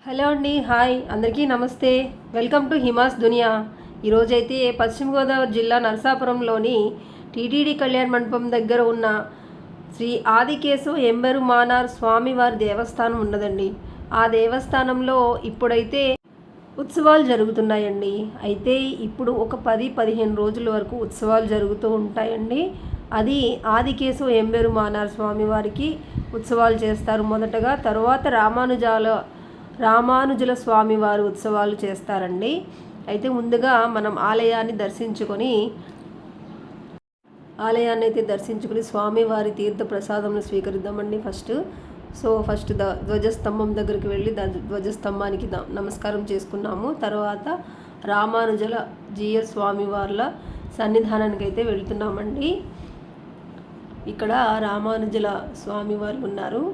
Hello అండి, hi అందరికీ నమస్తే. వెల్కమ్ టు హిమాస్ దునియా. ఈరోజైతే పశ్చిమ గోదావరి జిల్లా నరసాపురంలోని టీటీడీ కళ్యాణ మండపం దగ్గర ఉన్న శ్రీ ఆదికేశవ ఎంబెరుమానార్ స్వామివారి దేవస్థానం ఉన్నదండి. ఆ దేవస్థానంలో ఇప్పుడైతే ఉత్సవాలు జరుగుతున్నాయండి. అయితే ఇప్పుడు ఒక 10-15 రోజుల వరకు ఉత్సవాలు జరుగుతూ ఉంటాయండి. అది ఆదికేశవ ఎంబెరుమానార్ స్వామివారికి ఉత్సవాలు చేస్తారు మొదటగా. తర్వాత రామానుజుల స్వామివారి ఉత్సవాలు చేస్తారండి. అయితే ముందుగా మనం ఆలయాన్ని అయితే దర్శించుకొని స్వామివారి తీర్థ ప్రసాదం స్వీకరిద్దామండి. ఫస్ట్ ధ్వజస్తంభం దగ్గరికి వెళ్ళి ధ్వజస్తంభానికి నమస్కారం చేసుకున్నాము. తర్వాత రామానుజుల స్వామివార్ల సన్నిధానానికి అయితే వెళ్తున్నామండి. ఇక్కడ రామానుజుల స్వామివారు ఉన్నారు.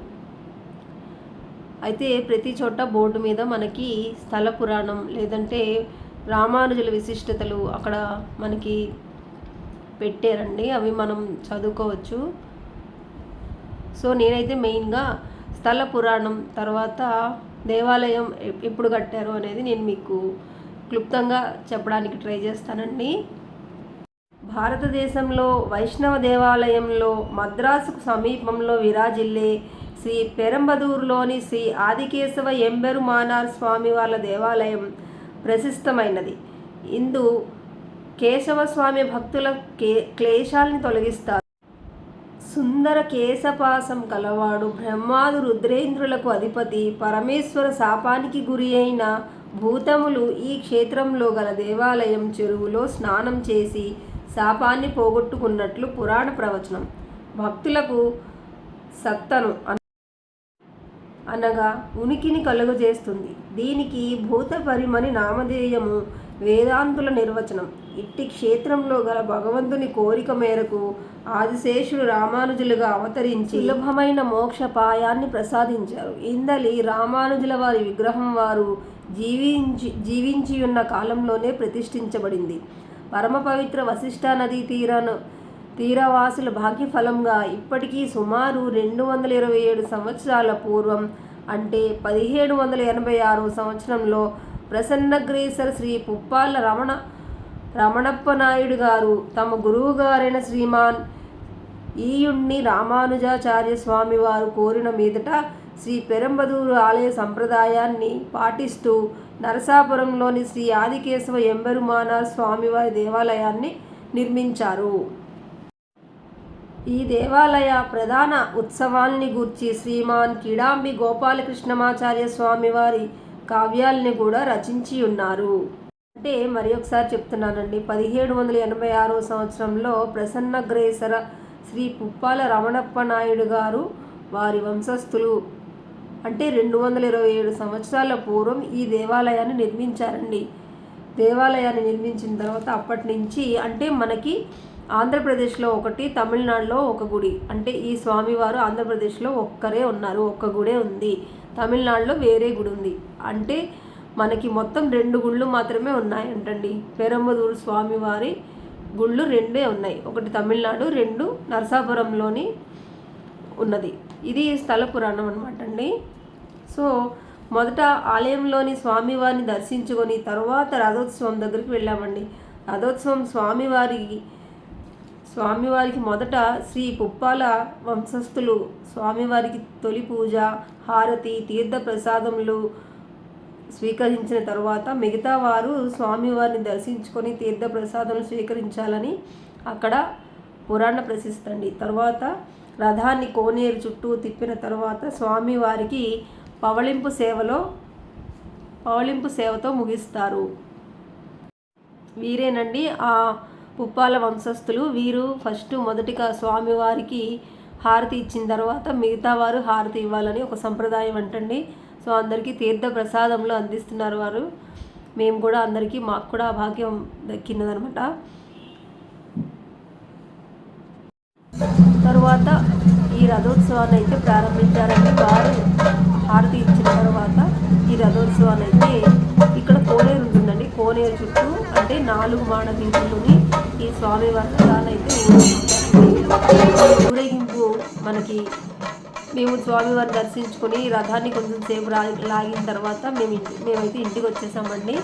అయితే ప్రతి చోట బోర్డు మీద మనకి స్థల పురాణం లేదంటే రామానుజుల విశిష్టతలు అక్కడ మనకి పెట్టారండి. అవి మనం చదువుకోవచ్చు. సో నేనైతే మెయిన్గా స్థల పురాణం, తర్వాత దేవాలయం ఎప్పుడు కట్టారు అనేది నేను మీకు క్లుప్తంగా చెప్పడానికి ట్రై చేస్తానండి. భారతదేశంలో వైష్ణవ దేవాలయంలో మద్రాసుకు సమీపంలో విరాజిల్లే శ్రీ పెరంబదూరులోని శ్రీ ఆదికేశవ ఎంబెరుమానార్ స్వామివార్ల దేవాలయం ప్రశస్తమైనది. ఇందు కేశవస్వామి భక్తుల క్లేశాల్ని తొలగిస్తారు. సుందర కేశపాసం కలవాడు, బ్రహ్మాదు రుద్రేంద్రులకు అధిపతి, పరమేశ్వర శాపానికి గురి అయిన భూతములు ఈ క్షేత్రంలో గల దేవాలయం చెరువులో స్నానం చేసి శాపాన్ని పోగొట్టుకున్నట్లు పురాణ ప్రవచనం. భక్తులకు సత్తను అనగా ఉనికిని కలుగజేస్తుంది. దీనికి భూత పరిమని నామధేయము వేదాంతుల నిర్వచనం. ఇట్టి క్షేత్రంలో గల భగవంతుని కోరిక మేరకు ఆదిశేషుడు రామానుజులుగా అవతరించి సులభమైన మోక్షపాయాన్ని ప్రసాదించారు. ఇందలి రామానుజుల వారి విగ్రహం వారు జీవించి ఉన్న కాలంలోనే ప్రతిష్ఠించబడింది. పరమ పవిత్ర వశిష్ఠ నదీ తీరవాసుల భాగ్యఫలంగా ఇప్పటికీ సుమారు 227 సంవత్సరాల పూర్వం అంటే 1786 సంవత్సరంలో ప్రసన్నగ్రేసర శ్రీ పుప్పాల రమణప్ప నాయుడు గారు తమ గురువు గారైన శ్రీమాన్ ఈయుణ్ణి రామానుజాచార్య స్వామి వారు కోరిన మీదట శ్రీ పెరంబదూరు ఆలయ సంప్రదాయాన్ని పాటిస్తూ నరసాపురంలోని శ్రీ ఆదికేశవ ఎంబెరుమానార్ స్వామివారి దేవాలయాన్ని నిర్మించారు. ఈ దేవాలయ ప్రధాన ఉత్సవాల్ని గూర్చి శ్రీమాన్ కిడాంబి గోపాలకృష్ణమాచార్య స్వామివారి కావ్యాల్ని కూడా రచించి ఉన్నారు. అంటే మరి ఒకసారి చెప్తున్నానండి, 1786 సంవత్సరంలో ప్రసన్నగ్రేసర శ్రీ పుప్పాల రమణప్ప నాయుడు గారు వారి వంశస్థులు అంటే 227 సంవత్సరాల పూర్వం ఈ దేవాలయాన్ని నిర్మించారండి. దేవాలయాన్ని నిర్మించిన తర్వాత అప్పటి నుంచి అంటే మనకి ఆంధ్రప్రదేశ్లో ఒకటి, తమిళనాడులో ఒక గుడి. అంటే ఈ స్వామివారు ఆంధ్రప్రదేశ్లో ఒక్కరే ఉన్నారు, ఒక్క గుడే ఉంది. తమిళనాడులో వేరే గుడి ఉంది. అంటే మనకి మొత్తం 2 గుళ్ళు మాత్రమే ఉన్నాయంటండి. పెరంబదూరు స్వామివారి గుళ్ళు 2 ఉన్నాయి. ఒకటి తమిళనాడు, 2 నరసాపురంలోని ఉన్నది. ఇది స్థల పురాణం అనమాట అండి. సో మొదట ఆలయంలోని స్వామివారిని దర్శించుకొని తర్వాత రథోత్సవం దగ్గరికి వెళ్ళామండి. రథోత్సవం స్వామివారికి మొదట శ్రీ పుప్పాల వంశస్థులు స్వామివారికి తొలి పూజ, హారతి, తీర్థ ప్రసాదములు స్వీకరించిన తర్వాత మిగతా వారు స్వామివారిని దర్శించుకొని తీర్థ ప్రసాదములు స్వీకరించాలని అక్కడ పురాణ ప్రసిద్ధండి. తర్వాత రథాన్ని కోనేరు చుట్టూ తిప్పిన తర్వాత స్వామివారికి పవళింపు సేవతో ముగిస్తారు. వీరేనండి ఆ పుప్పాల వంశస్థులు. వీరు మొదటిగా స్వామివారికి హారతి ఇచ్చిన తర్వాత మిగతా వారు హారతి ఇవ్వాలని ఒక సంప్రదాయం అంటండి. సో అందరికీ తీర్థ ప్రసాదంలో అందిస్తున్నారు వారు. మేము కూడా మాకు కూడా ఆ భాగ్యం దక్కినదనమాట. తరువాత ఈ రథోత్సవాన్ని అయితే ప్రారంభించారండి. వారు హారతి ఇచ్చిన తర్వాత ఈ రథోత్సవాన్ని అయితే ఇక్కడ కోనేరు ఉంటుందండి. కోనేరు చుట్టూ అంటే 4 మాడ వీధుల్లోని ఈ స్వామివారి రథాన్ని అయితే ఊరేగింపు మనకి మేము స్వామివారిని దర్శించుకొని రథాన్ని కొంచెం సేపు లాగిన తర్వాత మేమైతే ఇంటికి వచ్చేసామండి.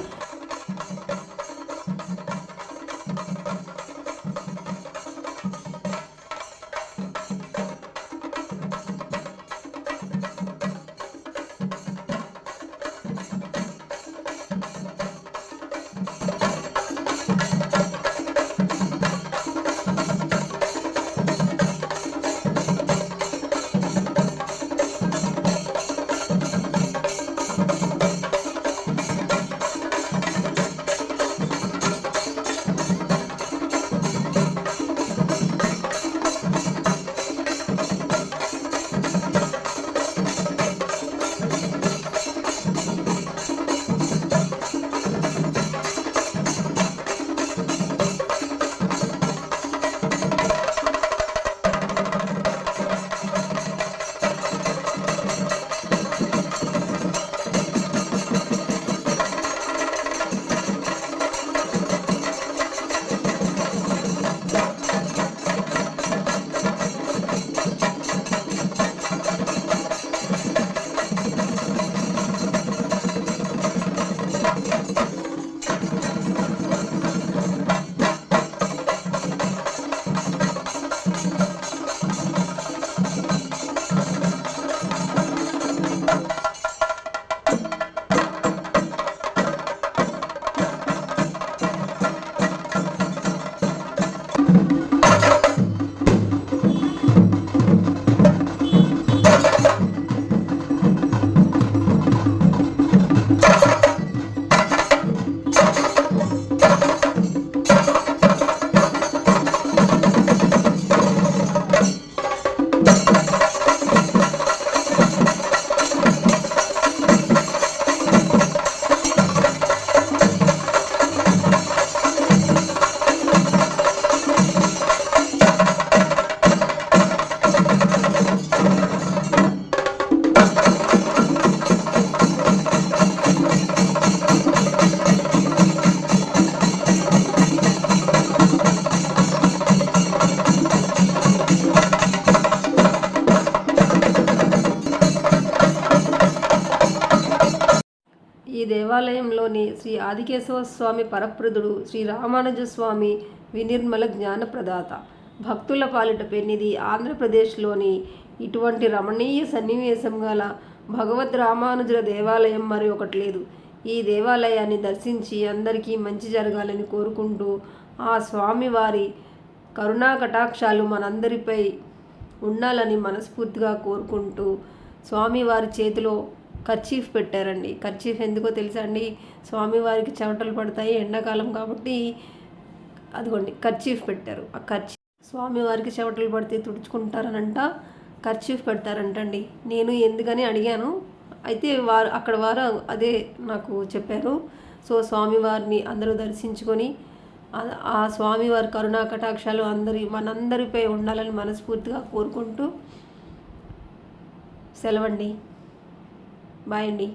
ఈ దేవాలయంలోని శ్రీ ఆదికేశవ స్వామి పరప్రదుడు శ్రీ రామానుజ స్వామి వినిర్మల జ్ఞానప్రదాత, భక్తుల పాలిట పెన్నిది. ఆంధ్రప్రదేశ్లోని ఇటువంటి రమణీయ సన్నివేశం గల భగవద్ రామానుజుల దేవాలయం మరి ఒకటి లేదు. ఈ దేవాలయాన్ని దర్శించి అందరికీ మంచి జరగాలని కోరుకుంటూ, ఆ స్వామివారి కరుణా కటాక్షాలు మనందరిపై ఉండాలని మనస్ఫూర్తిగా కోరుకుంటూ, స్వామివారి చేతిలో కర్చీఫ్ పెట్టారండి. కర్చీఫ్ ఎందుకో తెలుసా అండి? స్వామివారికి చెమటలు పడతాయి, ఎండాకాలం కాబట్టి అదిగోండి కర్చీఫ్ పెట్టారు. ఆ కర్చీఫ్ స్వామివారికి చెమటలు పడితే తుడుచుకుంటారనంట, కర్చీఫ్ పెడతారంటండి. నేను ఎందుకని అడిగాను, అయితే అక్కడ వారు అదే నాకు చెప్పారు. సో స్వామివారిని అందరూ దర్శించుకొని ఆ స్వామివారి కరుణా కటాక్షాలు మనందరిపై ఉండాలని మనస్ఫూర్తిగా కోరుకుంటూ సెలవండి. బాయ్ అండి.